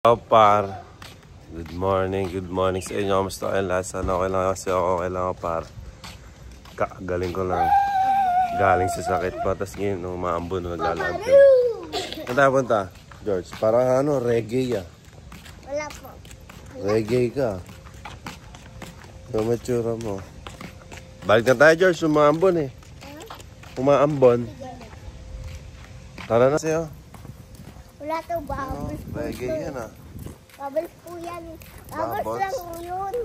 Hello par, good morning sa inyo. Kamusta kayo lahat? Sana okay lang kasi ako okay lang ako par. Galing ko lang, galing sa sakit pa. Tapos ngayon umaambon na naglalakad ko. Saan tayo punta, George? Parang ano, reggae ah. Wala po. Reggae ka. Yung matsura mo. Balik na tayo, George, umaambon eh. Umaambon. Tara na sa'yo. Wala to, bubbles po. Reggae yan ah. Bubbles po yan. Bubbles Bubbles? lang po yun.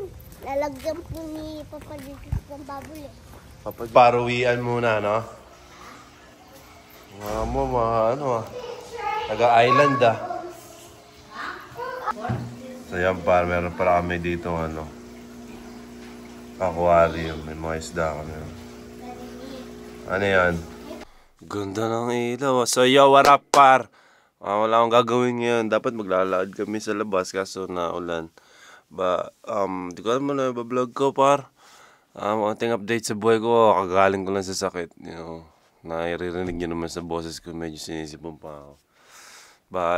Lalagyan po ni Papa Jesus ng bubble eh. Paruwian muna, no? Mga mo, mga ano ah. Taga-island ah. So yan par, meron para kami dito ano. Aquarium, may mga isda kami. Ano yan? Ganda ng ilaw. So yo, what up par? Wala akong gagawin ngayon. Dapat maglalakad kami sa labas kaso naulan. Di ko alam na iba-vlog ko par. Ating update sa buhay ko. Kagaling ko lang sa sakit. You know, nairirinig nyo naman sa boses ko. Medyo sinisipon pa ako.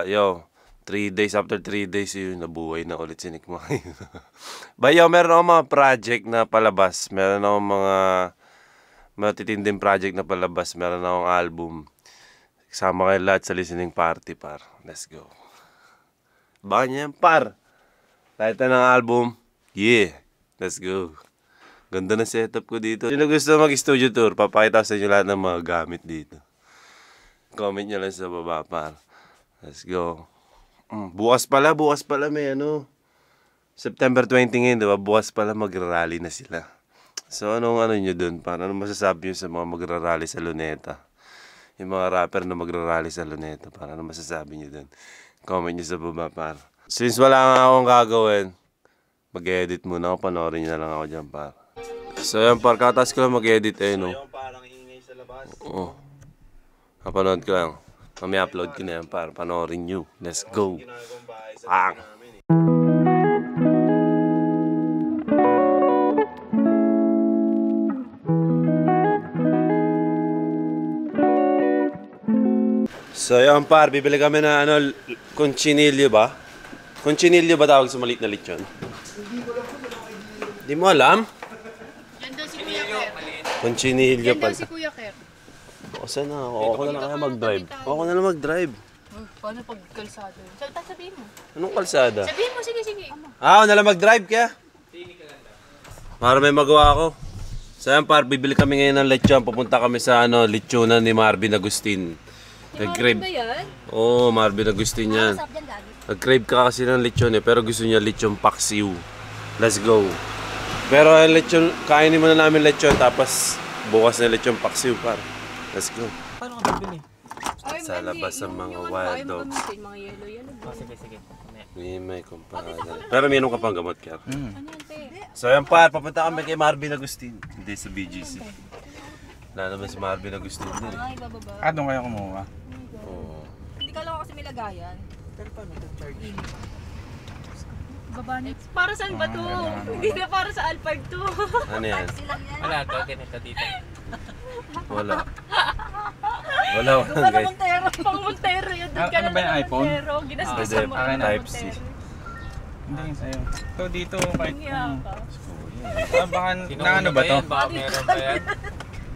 Yo, 3 days after 3 days yun, nabuhay na ulit si Nick Mayo. Yo, meron akong mga project na palabas. Meron akong mga matitinding project na palabas. Meron akong album. Kasama kayo lahat sa listening party, par. Let's go. Baka niya yan, par. Title ng album, yeah. Let's go. Ganda na setup ko dito. Sino gusto mag-studio tour, papakita sa inyo lahat ng mga gamit dito. Comment nyo lang sa baba, par. Let's go. Bukas pala may ano. September 20 ngayon, diba? Bukas pala magra-rally na sila. So, anong ano nyo dun, par? Anong masasabi nyo sa mga magra-rally sa Luneta? Yung mga rapper na magra-rally sa Luneta, para ano masasabi niyo dun? Comment niyo sa baba, par. Since wala nga akong gagawin, mag-edit muna ako, panoorin niyo na lang ako dyan, par. So yan, par, katas ko lang mag-edit eh, no? So yung parang ingay sa labas? Oo. Napanood ko lang. Mami-upload ko na yan, par. Panoorin niyo. Let's go. Pang! So yan par, bibili kami na ano, conchinillo ba? Conchinillo ba tawag sa maliit na lechon? Hindi mo alam? Yan daw si Kuya Ker. Conchinillo Yan pa. daw si Kuya Ker. O saan na? Ako na lang kaya mag-drive. Ako na lang mag-drive. Paano pag kalsado? Sabihin mo. Anong kalsada? Sabihin mo, sige. Ako na lang mag-drive kaya? Para may magawa ako. So yan par, bibili kami ngayon ng lechon. Pupunta kami sa ano, lechonan ni Marvin Agustin. Nag-crave. Oo, Marvin Agustin yan. Nag-crave ka kasi ng lechon eh, pero gusto niya lechon paksiw. Let's go. Pero lechon, kainin muna namin lechon, tapos bukas na lechon paksiw par. Let's go. Paano ka bibili? Sa labas ng mga wild dogs. Mga yellow. Sige. May kumpada. Pero minum ka pang gamot, Kiar. So yan par, papunta kami kay Marvin Agustin. Hindi sa BGC. Wala naman si Marvin Agustin din eh. Doon kayo kumuha? Oo. Hindi ka lang kasi may lagayan. Pero paano ito charge? Baba para saan ba to? Hindi na para sa Alphard to. Ano yan? Wala to, ganito dito. Wala guys. Pang Montero yun. Doon ka Ano na ba yung ng iPhone? Montero. Ginasgasan mo Akin ng Type C. Montero. Hindi yung sa'yo. So dito kahit Kaya ka. baka na ano ba to? Baka meron pa yan.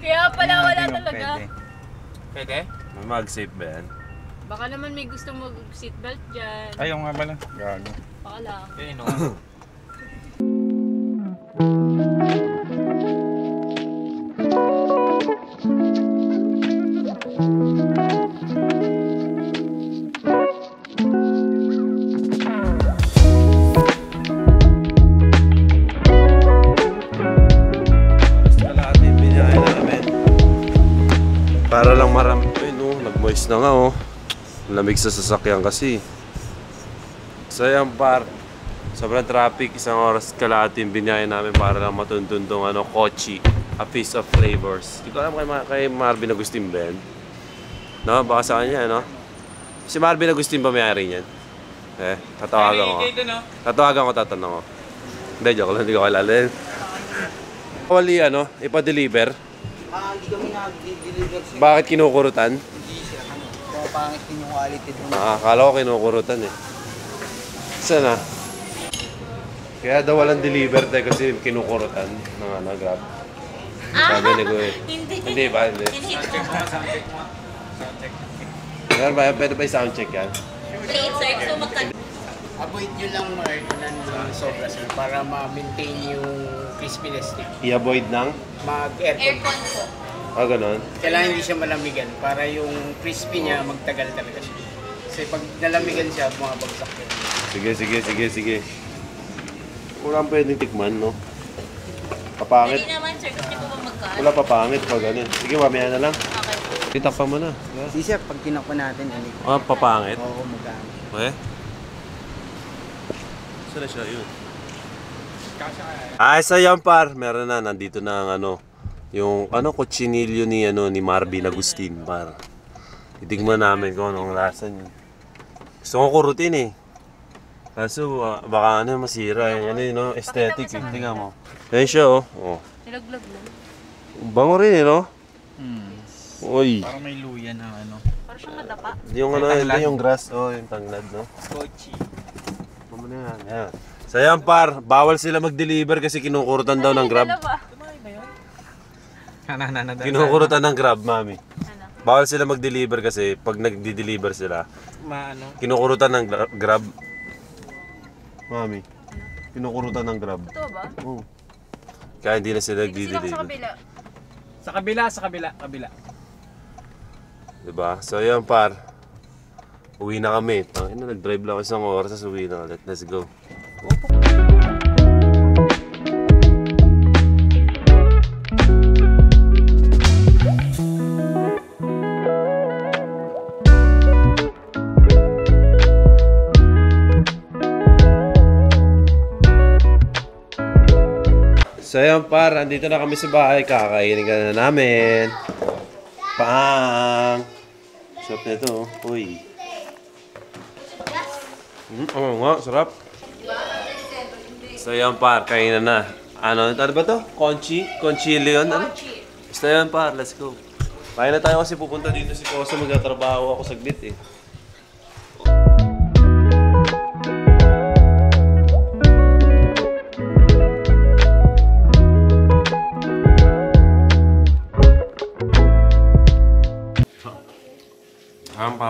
Kaya pala wala Hindi, talaga. Pwede? May mag-safe ba yan? Baka naman may gustong mag-seatbelt dyan. Ayaw nga pala. Gago. Baka lang. Yun, no? Para lang marami. Ay no, nag-moist na nga oh. Lamig sa sasakyan kasi. So yan par, sobrang traffic, 1 oras kalahati yung binyayan namin para lang matuntun tong ano, Kochi, a feast of flavors. Hindi ko alam kay Marvin Agustin Ben. No, baka sa kanya, no? Si Marvin Agustin ba may-ari niyan? Tatawagan ko. Tatanong ko. Hindi, joke lang, hindi ko kilala. Wali ano, ipa-deliver. Hindi kami nag-deliver sir. Bakit kinukurutan? Hindi sir, pangit din yung quality doon. Akala ko kinukurutan eh. Saan na? Kaya daw walang deliver tayo kasi kinukurutan ng Grab. Sabi ni Kuya. Hindi ba? Hindi. Meron ba? Pwede ba i-sound check yan? Avoid nyo lang Mark nandun sobra sir para ma-maintain yung crispiness niya. I-avoid ng? Mag-aircon. Ganon. Kailangan hindi siya malamigan para yung crispy niya magtagal talaga siya. Kasi pag nalamigan siya, bumabagsak yun. Sige. Wala pwedeng tikman, no? Papangit. Hindi naman, sir. Gusto niyo po ba magkaan? Wala papangit pag ganun. Sige, mamaya na lang. Okay. Itakpan mo na. Di sir, pag tinakpan natin, Papangit? Oo, magkano. Okay. Saan na siya yun? So yan par, meron na, nandito na ang yung kutsinilyo ni Marvin Agustin par. Titigman namin kung anong lasa niya. Gusto ko kurutin eh. Kaso baka masira eh. Aesthetic eh. Tingnan mo. Ayan siya oh. Nilaglag lang. Bango rin eh no? Uy. Parang may luya na Parang siyang nadapa. Yung yung grass, yung tanglad no? Kochi. Mamuna yan. So yan par, bawal sila mag-deliver kasi kinukurutan daw ng Grab. Kinukurutan ng Grab, mami. Bawal sila mag-deliver kasi pag nag-deliver sila, kinukurutan ng Grab. Mami, kinukurutan ng Grab. Ito ba? Oo. Kaya hindi na sila Sila ko nag-deliver. sa kabila. Sa kabila. Diba? So yan par, uwi na kami. Nag-drive lang isang oras, uwi na ulit. Let's go. So yan par, andito na kami sa bahay, kakainin ka na namin. Pang! Sarap na ito, uy. Oo nga, sarap. So yan par, kainan na. Ano ba to? Conchilio yun? Basta yan par, let's go. Kain na tayo kasi pupunta dito si Koso, magtatrabaho ako saglit eh.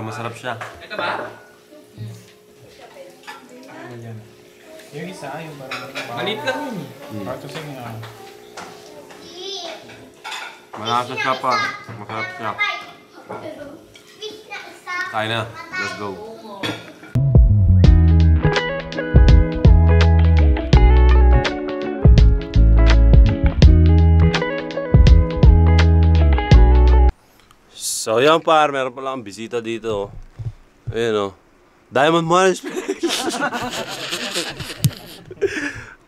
Masarap siya. Ito ba? Yung isa, yung parang Malit lang yun. Patusing Malasa siya pa. Masarap siya. Kain na. Let's go. So yan par, meron pala akong bisita dito. Ayun Diamond Management.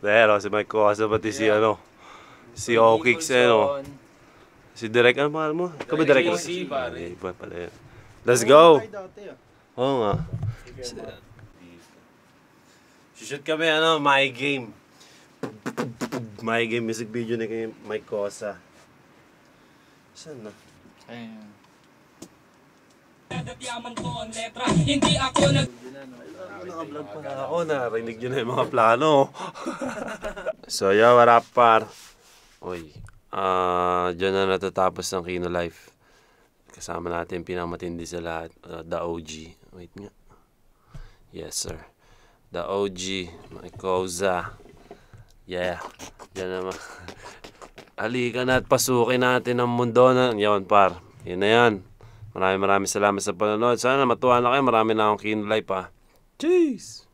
Pero si Mike Cosa pati si si Okix si Direk, ano pangalan mo? Ikaw ba Direk? Iba pala yan. Let's go! Oo nga. Shoot kami My Game. My Game music video ni kay Mike Cosa. Saan na? Ayan. Naka-vlog pa na ako, narinig nyo na yung mga plano. So yeah, what up par? Uy, dyan na natatapos ng Kino Life. Kasama natin pinakamatindi sa lahat, The OG. Wait nga. Yes sir. The OG, Mike Cosa. Yeah, dyan naman. Halika na at pasukin natin ang mundo na. Yan par, yun na yan. Maraming salamat sa panonood. Sana matuwa na kayo. Marami na akong Kino Life Cheers!